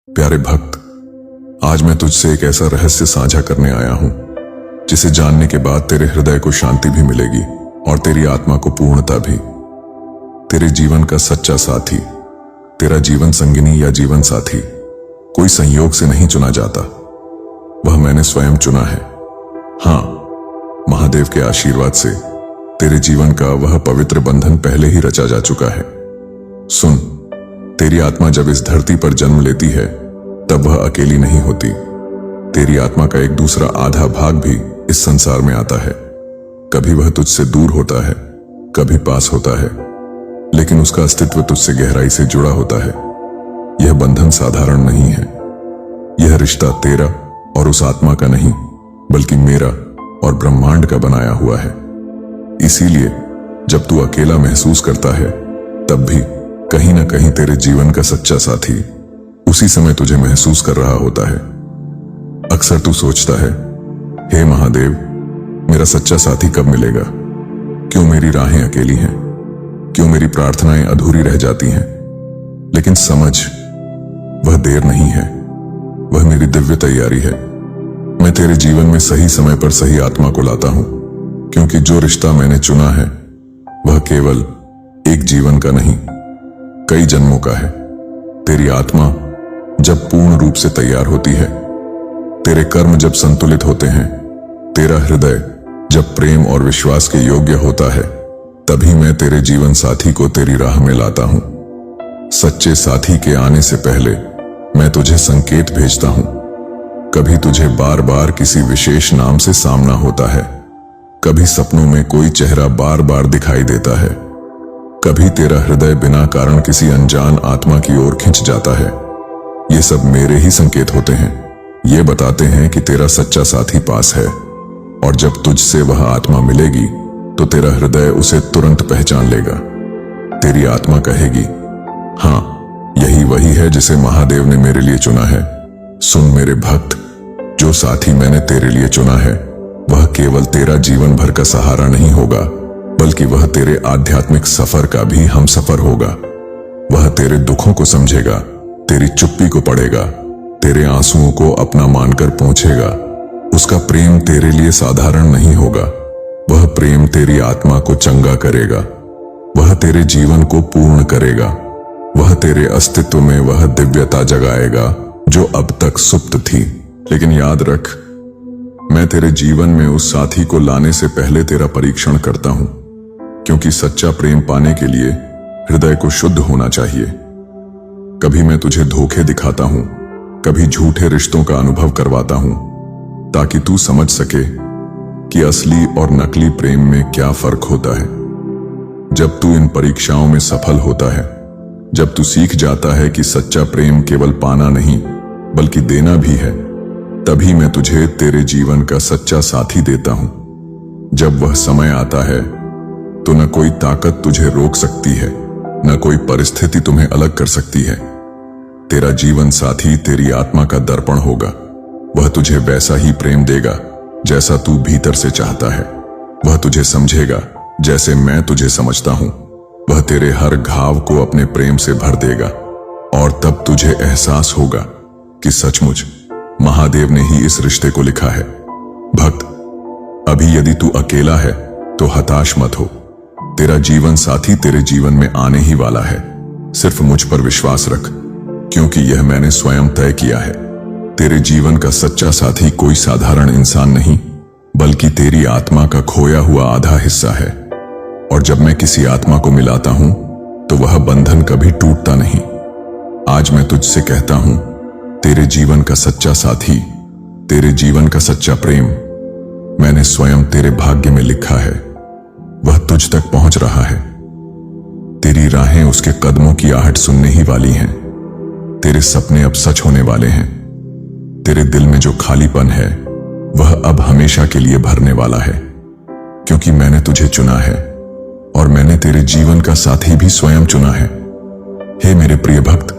प्यारे भक्त, आज मैं तुझसे एक ऐसा रहस्य साझा करने आया हूं जिसे जानने के बाद तेरे हृदय को शांति भी मिलेगी और तेरी आत्मा को पूर्णता भी। तेरे जीवन का सच्चा साथी, तेरा जीवन संगिनी या जीवन साथी कोई संयोग से नहीं चुना जाता, वह मैंने स्वयं चुना है। हां, महादेव के आशीर्वाद से तेरे जीवन का वह पवित्र बंधन पहले ही रचा जा चुका है। सुन, तेरी आत्मा जब इस धरती पर जन्म लेती है तब वह अकेली नहीं होती। तेरी आत्मा का एक दूसरा आधा भाग भी इस संसार में आता है। कभी वह तुझसे दूर होता है, कभी पास होता है, लेकिन उसका अस्तित्व तुझसे गहराई से जुड़ा होता है। यह बंधन साधारण नहीं है। यह रिश्ता तेरा और उस आत्मा का नहीं, बल्कि मेरा और ब्रह्मांड का बनाया हुआ है। इसीलिए जब तू अकेला महसूस करता है तब भी कहीं ना कहीं तेरे जीवन का सच्चा साथी उसी समय तुझे महसूस कर रहा होता है। अक्सर तू सोचता है, हे महादेव, मेरा सच्चा साथी कब मिलेगा? क्यों मेरी राहें अकेली हैं? क्यों मेरी प्रार्थनाएं अधूरी रह जाती हैं? लेकिन समझ, वह देर नहीं है, वह मेरी दिव्य तैयारी है। मैं तेरे जीवन में सही समय पर सही आत्मा को लाता हूं, क्योंकि जो रिश्ता मैंने चुना है वह केवल एक जीवन का नहीं, कई जन्मों का है। तेरी आत्मा जब पूर्ण रूप से तैयार होती है, तेरे कर्म जब संतुलित होते हैं, तेरा हृदय जब प्रेम और विश्वास के योग्य होता है, तभी मैं तेरे जीवन साथी को तेरी राह में लाता हूं। सच्चे साथी के आने से पहले मैं तुझे संकेत भेजता हूं। कभी तुझे बार बार किसी विशेष नाम से सामना होता है, कभी सपनों में कोई चेहरा बार बार दिखाई देता है, कभी तेरा हृदय बिना कारण किसी अनजान आत्मा की ओर खिंच जाता है। ये सब मेरे ही संकेत होते हैं। ये बताते हैं कि तेरा सच्चा साथी पास है, और जब तुझसे वह आत्मा मिलेगी तो तेरा हृदय उसे तुरंत पहचान लेगा। तेरी आत्मा कहेगी, हां, यही वही है जिसे महादेव ने मेरे लिए चुना है। सुन मेरे भक्त, जो साथी मैंने तेरे लिए चुना है वह केवल तेरा जीवन भर का सहारा नहीं होगा, बल्कि वह तेरे आध्यात्मिक सफर का भी हमसफर होगा। वह तेरे दुखों को समझेगा, तेरी चुप्पी को पढ़ेगा, तेरे आंसुओं को अपना मानकर पहुंचेगा। उसका प्रेम तेरे लिए साधारण नहीं होगा, वह प्रेम तेरी आत्मा को चंगा करेगा, वह तेरे जीवन को पूर्ण करेगा, वह तेरे अस्तित्व में वह दिव्यता जगाएगा जो अब तक सुप्त थी। लेकिन याद रख, मैं तेरे जीवन में उस साथी को लाने से पहले तेरा परीक्षण करता हूं, क्योंकि सच्चा प्रेम पाने के लिए हृदय को शुद्ध होना चाहिए। कभी मैं तुझे धोखे दिखाता हूं, कभी झूठे रिश्तों का अनुभव करवाता हूं, ताकि तू समझ सके कि असली और नकली प्रेम में क्या फर्क होता है। जब तू इन परीक्षाओं में सफल होता है, जब तू सीख जाता है कि सच्चा प्रेम केवल पाना नहीं बल्कि देना भी है, तभी मैं तुझे तेरे जीवन का सच्चा साथी देता हूं। जब वह समय आता है तो न कोई ताकत तुझे रोक सकती है, न कोई परिस्थिति तुम्हें अलग कर सकती है। तेरा जीवन साथी तेरी आत्मा का दर्पण होगा। वह तुझे वैसा ही प्रेम देगा जैसा तू भीतर से चाहता है। वह तुझे समझेगा जैसे मैं तुझे समझता हूं। वह तेरे हर घाव को अपने प्रेम से भर देगा, और तब तुझे एहसास होगा कि सचमुच महादेव ने ही इस रिश्ते को लिखा है। भक्त, अभी यदि तू अकेला है तो हताश मत हो। तेरा जीवन साथी तेरे जीवन में आने ही वाला है। सिर्फ मुझ पर विश्वास रख, क्योंकि यह मैंने स्वयं तय किया है। तेरे जीवन का सच्चा साथी कोई साधारण इंसान नहीं, बल्कि तेरी आत्मा का खोया हुआ आधा हिस्सा है। और जब मैं किसी आत्मा को मिलाता हूं तो वह बंधन कभी टूटता नहीं। आज मैं तुझसे कहता हूं, तेरे जीवन का सच्चा साथी, तेरे जीवन का सच्चा प्रेम मैंने स्वयं तेरे भाग्य में लिखा है। वह तुझ तक पहुंच रहा है। तेरी राहें उसके कदमों की आहट सुनने ही वाली हैं। तेरे सपने अब सच होने वाले हैं। तेरे दिल में जो खालीपन है वह अब हमेशा के लिए भरने वाला है, क्योंकि मैंने तुझे चुना है और मैंने तेरे जीवन का साथी भी स्वयं चुना है। हे मेरे प्रिय भक्त,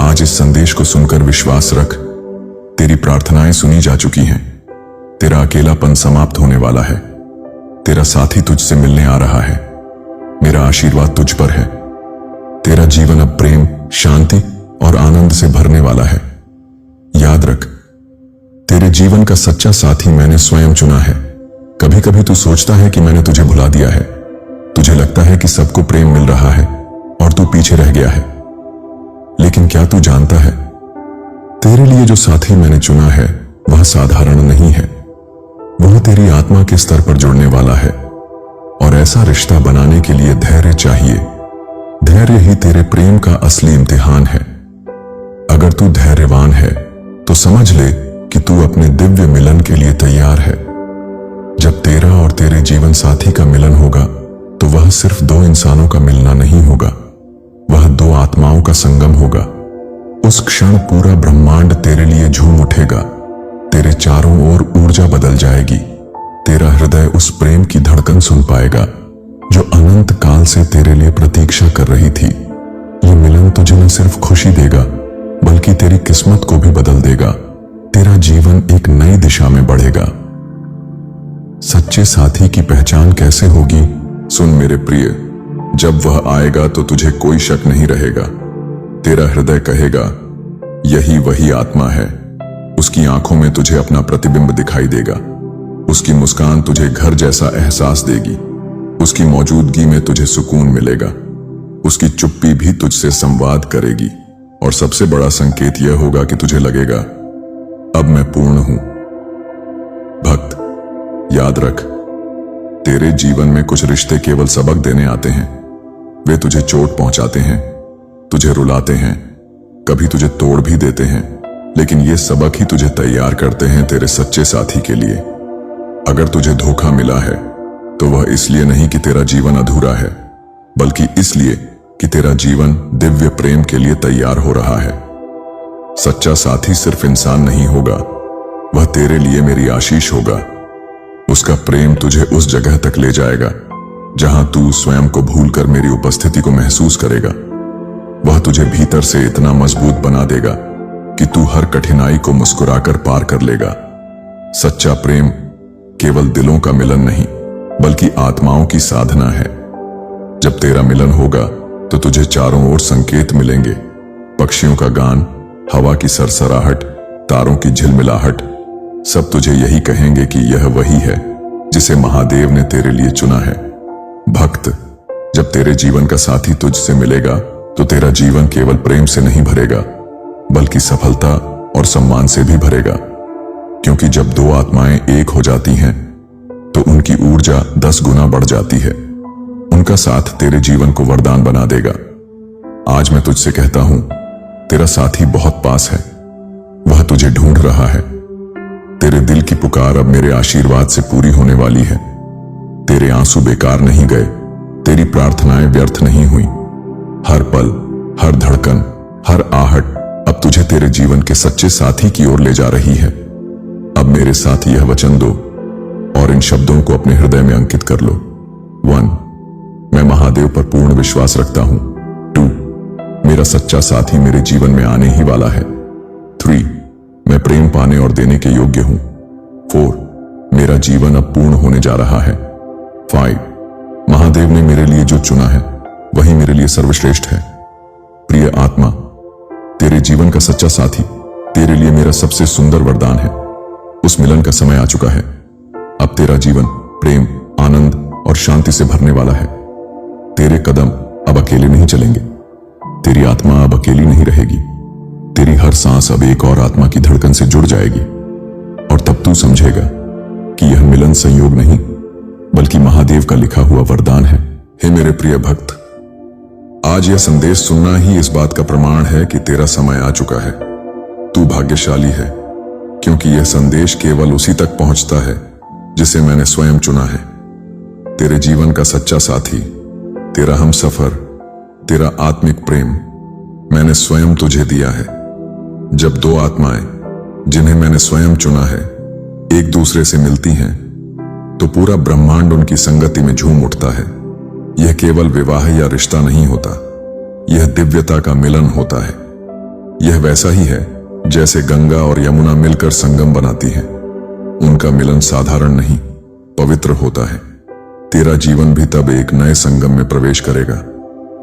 आज इस संदेश को सुनकर विश्वास रख, तेरी प्रार्थनाएं सुनी जा चुकी हैं। तेरा अकेलापन समाप्त होने वाला है। तेरा साथी तुझसे मिलने आ रहा है। मेरा आशीर्वाद तुझ पर है। तेरा जीवन अब प्रेम, शांति और आनंद से भरने वाला है। याद रख, तेरे जीवन का सच्चा साथी मैंने स्वयं चुना है। कभी कभी तू सोचता है कि मैंने तुझे भुला दिया है। तुझे लगता है कि सबको प्रेम मिल रहा है और तू पीछे रह गया है। लेकिन क्या तू जानता है, तेरे लिए जो साथी मैंने चुना है वह साधारण नहीं है। वह तेरी आत्मा के स्तर पर जुड़ने वाला है। और ऐसा रिश्ता बनाने के लिए धैर्य चाहिए। धैर्य ही तेरे प्रेम का असली इम्तिहान है। अगर तू धैर्यवान है तो समझ ले कि तू अपने दिव्य मिलन के लिए तैयार है। जब तेरा और तेरे जीवन साथी का मिलन होगा तो वह सिर्फ दो इंसानों का मिलना नहीं होगा, वह दो आत्माओं का संगम होगा। उस क्षण पूरा ब्रह्मांड तेरे लिए झूम उठेगा। तेरे चारों ओर ऊर्जा बदल जाएगी। तेरा हृदय उस प्रेम की धड़कन सुन पाएगा जो अनंत काल से तेरे लिए प्रतीक्षा कर रही थी। यह मिलन तुझे न सिर्फ खुशी देगा बल्कि तेरी किस्मत को भी बदल देगा। तेरा जीवन एक नई दिशा में बढ़ेगा। सच्चे साथी की पहचान कैसे होगी? सुन मेरे प्रिय, जब वह आएगा तो तुझे कोई शक नहीं रहेगा। तेरा हृदय कहेगा, यही वही आत्मा है। उसकी आंखों में तुझे अपना प्रतिबिंब दिखाई देगा। उसकी मुस्कान तुझे घर जैसा एहसास देगी। उसकी मौजूदगी में तुझे सुकून मिलेगा। उसकी चुप्पी भी तुझसे संवाद करेगी। और सबसे बड़ा संकेत यह होगा कि तुझे लगेगा, अब मैं पूर्ण हूं। भक्त, याद रख, तेरे जीवन में कुछ रिश्ते केवल सबक देने आते हैं। वे तुझे चोट पहुंचाते हैं, तुझे रुलाते हैं, कभी तुझे तोड़ भी देते हैं, लेकिन ये सबक ही तुझे तैयार करते हैं तेरे सच्चे साथी के लिए। अगर तुझे धोखा मिला है तो वह इसलिए नहीं कि तेरा जीवन अधूरा है, बल्कि इसलिए कि तेरा जीवन दिव्य प्रेम के लिए तैयार हो रहा है। सच्चा साथी सिर्फ इंसान नहीं होगा, वह तेरे लिए मेरी आशीष होगा। उसका प्रेम तुझे उस जगह तक ले जाएगा जहां तू स्वयं को भूलकर मेरी उपस्थिति को महसूस करेगा। वह तुझे भीतर से इतना मजबूत बना देगा कि तू हर कठिनाई को मुस्कुराकर पार कर लेगा। सच्चा प्रेम केवल दिलों का मिलन नहीं बल्कि आत्माओं की साधना है। जब तेरा मिलन होगा तो तुझे चारों ओर संकेत मिलेंगे। पक्षियों का गान, हवा की सरसराहट, तारों की झिलमिलाहट, सब तुझे यही कहेंगे कि यह वही है जिसे महादेव ने तेरे लिए चुना है। भक्त, जब तेरे जीवन का साथी तुझसे मिलेगा तो तेरा जीवन केवल प्रेम से नहीं भरेगा बल्कि सफलता और सम्मान से भी भरेगा। क्योंकि जब दो आत्माएं एक हो जाती हैं तो उनकी ऊर्जा 10 गुना बढ़ जाती है। उनका साथ तेरे जीवन को वरदान बना देगा। आज मैं तुझसे कहता हूं, तेरा साथी बहुत पास है। वह तुझे ढूंढ रहा है। तेरे दिल की पुकार अब मेरे आशीर्वाद से पूरी होने वाली है। तेरे आंसू बेकार नहीं गए, तेरी प्रार्थनाएं व्यर्थ नहीं हुई। हर पल, हर धड़कन, हर आहट अब तुझे तेरे जीवन के सच्चे साथी की ओर ले जा रही है। अब मेरे साथ यह वचन दो और इन शब्दों को अपने हृदय में अंकित कर लो। 1, मैं महादेव पर पूर्ण विश्वास रखता हूं। 2, मेरा सच्चा साथी मेरे जीवन में आने ही वाला है। 3, मैं प्रेम पाने और देने के योग्य हूं। 4, मेरा जीवन अब पूर्ण होने जा रहा है। 5, महादेव ने मेरे लिए जो चुना है वही मेरे लिए सर्वश्रेष्ठ है। प्रिय आत्मा, तेरे जीवन का सच्चा साथी तेरे लिए मेरा सबसे सुंदर वरदान है। उस मिलन का समय आ चुका है। अब तेरा जीवन प्रेम, आनंद और शांति से भरने वाला है। तेरे कदम अब अकेले नहीं चलेंगे। तेरी आत्मा अब अकेली नहीं रहेगी। तेरी हर सांस अब एक और आत्मा की धड़कन से जुड़ जाएगी। और तब तू समझेगा कि यह मिलन संयोग नहीं बल्कि महादेव का लिखा हुआ वरदान है। हे मेरे प्रिय भक्त, आज यह संदेश सुनना ही इस बात का प्रमाण है कि तेरा समय आ चुका है। तू भाग्यशाली है क्योंकि यह संदेश केवल उसी तक पहुंचता है जिसे मैंने स्वयं चुना है। तेरे जीवन का सच्चा साथी, तेरा हमसफर, तेरा आत्मिक प्रेम मैंने स्वयं तुझे दिया है। जब दो आत्माएं जिन्हें मैंने स्वयं चुना है एक दूसरे से मिलती हैं तो पूरा ब्रह्मांड उनकी संगति में झूम उठता है। यह केवल विवाह या रिश्ता नहीं होता, यह दिव्यता का मिलन होता है। यह वैसा ही है जैसे गंगा और यमुना मिलकर संगम बनाती हैं। उनका मिलन साधारण नहीं, पवित्र होता है। तेरा जीवन भी तब एक नए संगम में प्रवेश करेगा।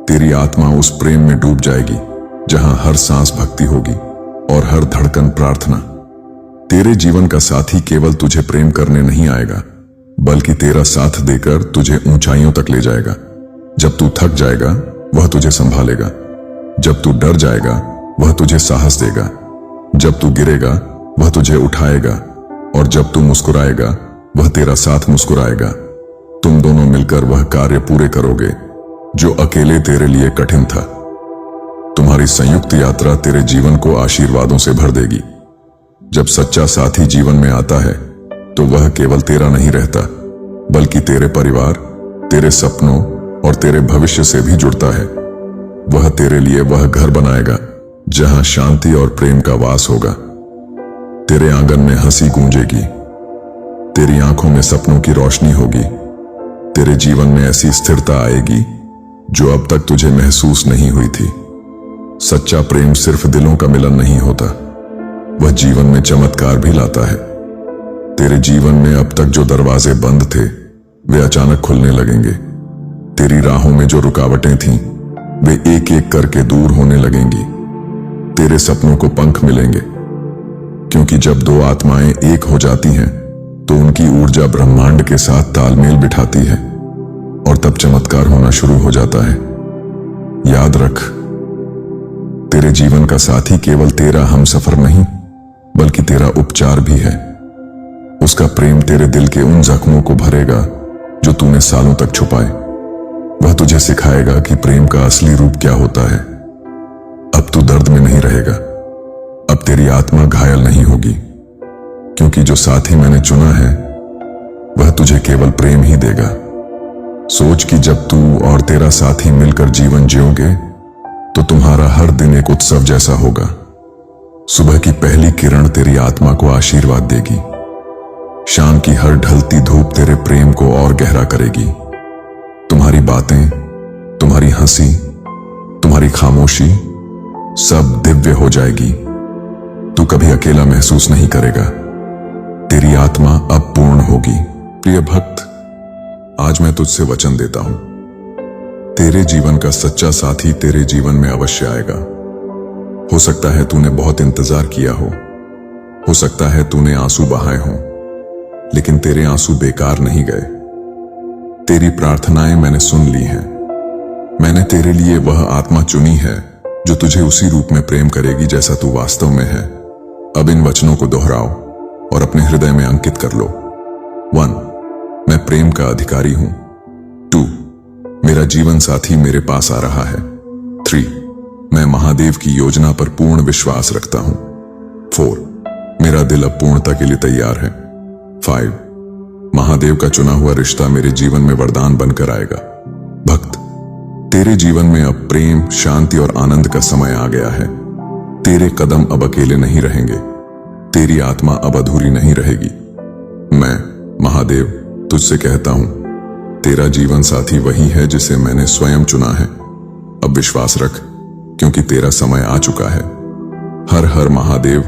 तेरी आत्मा उस प्रेम में डूब जाएगी जहां हर सांस भक्ति होगी, और हर धड़कन प्रार्थना। तेरे जीवन का साथी केवल तुझे प्रेम करने नहीं आएगा, बल्कि तेरा साथ देकर तुझे ऊंचाइयों तक ले जाएगा। जब तू थक जाएगा वह तुझे संभालेगा, जब तू डर जाएगा वह तुझे साहस देगा, जब तू गिरेगा वह तुझे उठाएगा, और जब तू मुस्कुराएगा वह तेरा साथ मुस्कुराएगा। तुम दोनों मिलकर वह कार्य पूरे करोगे जो अकेले तेरे लिए कठिन था। तुम्हारी संयुक्त यात्रा तेरे जीवन को आशीर्वादों से भर देगी। जब सच्चा साथी जीवन में आता है तो वह केवल तेरा नहीं रहता, बल्कि तेरे परिवार, तेरे सपनों और तेरे भविष्य से भी जुड़ता है। वह तेरे लिए वह घर बनाएगा जहां शांति और प्रेम का वास होगा। तेरे आंगन में हंसी गूंजेगी, तेरी आंखों में सपनों की रोशनी होगी, तेरे जीवन में ऐसी स्थिरता आएगी जो अब तक तुझे महसूस नहीं हुई थी। सच्चा प्रेम सिर्फ दिलों का मिलन नहीं होता, वह जीवन में चमत्कार भी लाता है। तेरे जीवन में अब तक जो दरवाजे बंद थे वे अचानक खुलने लगेंगे। तेरी राहों में जो रुकावटें थीं वे एक एक करके दूर होने लगेंगी। तेरे सपनों को पंख मिलेंगे, क्योंकि जब दो आत्माएं एक हो जाती हैं तो उनकी ऊर्जा ब्रह्मांड के साथ तालमेल बिठाती है, और तब चमत्कार होना शुरू हो जाता है। याद रख, तेरे जीवन का साथी केवल तेरा हमसफर नहीं, बल्कि तेरा उपचार भी है। उसका प्रेम तेरे दिल के उन जख्मों को भरेगा जो तूने सालों तक छुपाए। वह तुझे सिखाएगा कि प्रेम का असली रूप क्या होता है। अब तू दर्द में नहीं रहेगा, अब तेरी आत्मा घायल नहीं होगी, क्योंकि जो साथी मैंने चुना है वह तुझे केवल प्रेम ही देगा। सोच कि जब तू और तेरा साथी मिलकर जीवन जियोगे तो तुम्हारा हर दिन एक उत्सव जैसा होगा। सुबह की पहली किरण तेरी आत्मा को आशीर्वाद देगी, शाम की हर ढलती धूप तेरे प्रेम को और गहरा करेगी। तुम्हारी बातें, तुम्हारी हंसी, तुम्हारी खामोशी सब दिव्य हो जाएगी। तू कभी अकेला महसूस नहीं करेगा, तेरी आत्मा अब पूर्ण होगी। प्रिय भक्त, आज मैं तुझसे वचन देता हूं, तेरे जीवन का सच्चा साथी तेरे जीवन में अवश्य आएगा। हो सकता है तूने बहुत इंतजार किया हो सकता है तूने आंसू बहाए हों, लेकिन तेरे आंसू बेकार नहीं गए। तेरी प्रार्थनाएं मैंने सुन ली हैं। मैंने तेरे लिए वह आत्मा चुनी है जो तुझे उसी रूप में प्रेम करेगी जैसा तू वास्तव में है। अब इन वचनों को दोहराओ और अपने हृदय में अंकित कर लो। 1, मैं प्रेम का अधिकारी हूं। 2, मेरा जीवन साथी मेरे पास आ रहा है। 3, मैं महादेव की योजना पर पूर्ण विश्वास रखता हूं। 4, मेरा दिल अब पूर्णता के लिए तैयार है। 5, महादेव का चुना हुआ रिश्ता मेरे जीवन में वरदान बनकर आएगा। भक्त, तेरे जीवन में अब प्रेम, शांति और आनंद का समय आ गया है। तेरे कदम अब अकेले नहीं रहेंगे, तेरी आत्मा अब अधूरी नहीं रहेगी। मैं महादेव तुझसे कहता हूं, तेरा जीवन साथी वही है जिसे मैंने स्वयं चुना है। अब विश्वास रख, क्योंकि तेरा समय आ चुका है। हर हर महादेव।